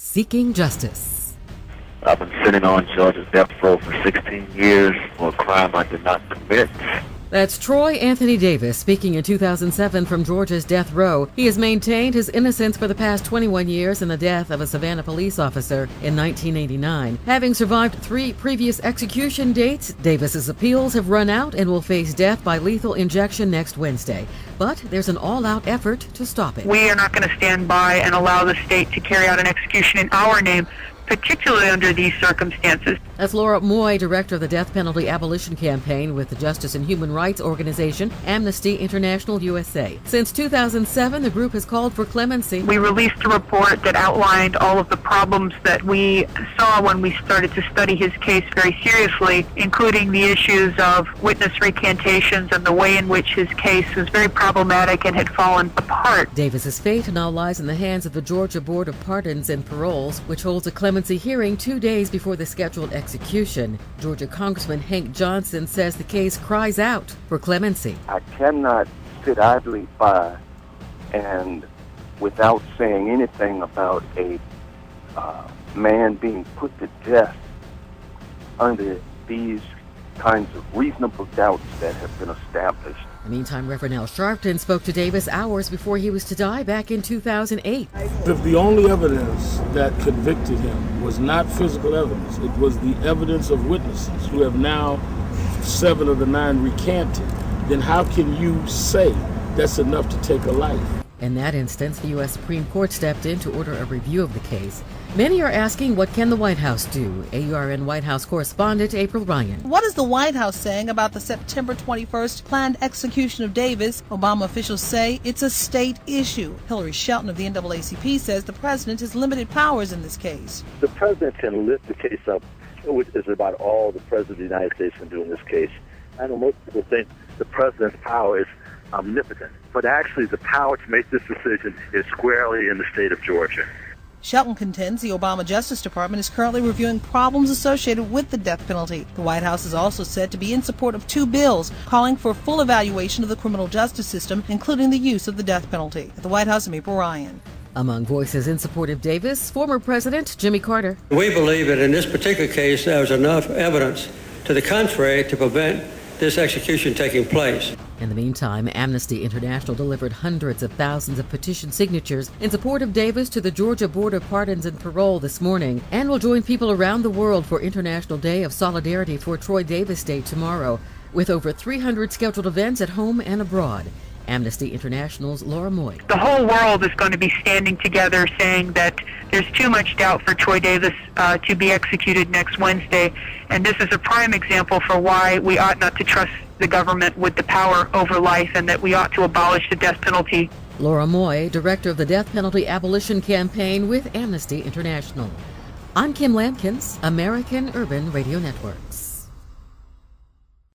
seeking justice. I've been sitting on Georgia's death row for 16 years for a crime I did not commit. That's Troy Anthony Davis speaking in 2007 from Georgia's death row. He has maintained his innocence for the past 21 years in the death of a Savannah police officer in 1989. Having survived 3 previous execution dates, Davis's appeals have run out and will face death by lethal injection next Wednesday. But there's an all-out effort to stop it. We are not going to stand by and allow the state to carry out an execution in our name, particularly under these circumstances. That's Laura Moy, director of the death penalty abolition campaign with the Justice and Human Rights organization Amnesty International USA. Since 2007, the group has called for clemency. We released a report that outlined all of the problems that we saw when we started to study his case very seriously, including the issues of witness recantations and the way in which his case was very problematic and had fallen apart. Davis's fate now lies in the hands of the Georgia Board of Pardons and Paroles, which holds a clemency hearing 2 days before the scheduled execution. Georgia Congressman Hank Johnson says the case cries out for clemency. I cannot sit idly by and without saying anything about a man being put to death under these kinds of reasonable doubts that have been established. In the meantime, Reverend Al Sharpton spoke to Davis hours before he was to die back in 2008. If the only evidence that convicted him was not physical evidence, it was the evidence of witnesses who have now 7 of the 9 recanted, then how can you say that's enough to take a life? In that instance, the U.S. Supreme Court stepped in to order a review of the case. Many are asking, what can the White House do? AURN White House correspondent April Ryan. What is the White House saying about the September 21st planned execution of Davis? Obama officials say it's a state issue. Hillary Shelton of the NAACP says the president has limited powers in this case. The president can lift the case up, which is about all the president of the United States can do in this case. I know most people think the president's power is omnipotent, but actually the power to make this decision is squarely in the state of Georgia. Shelton contends the Obama Justice Department is currently reviewing problems associated with the death penalty. The White House is also said to be in support of 2 bills calling for full evaluation of the criminal justice system, including the use of the death penalty. At the White House, I'm April Ryan. Among voices in support of Davis, former President Jimmy Carter. We believe that in this particular case there was enough evidence to the contrary to prevent this execution taking place. In the meantime, Amnesty International delivered hundreds of thousands of petition signatures in support of Davis to the Georgia Board of Pardons and Parole this morning, and will join people around the world for International Day of Solidarity for Troy Davis Day tomorrow, with over 300 scheduled events at home and abroad. Amnesty International's Laura Moy. The whole world is going to be standing together saying that there's too much doubt for Troy Davis to be executed next Wednesday, and this is a prime example for why we ought not to trust the government with the power over life and that we ought to abolish the death penalty. Laura Moy, director of the Death Penalty Abolition Campaign with Amnesty International. I'm Kim Lampkins, American Urban Radio Networks.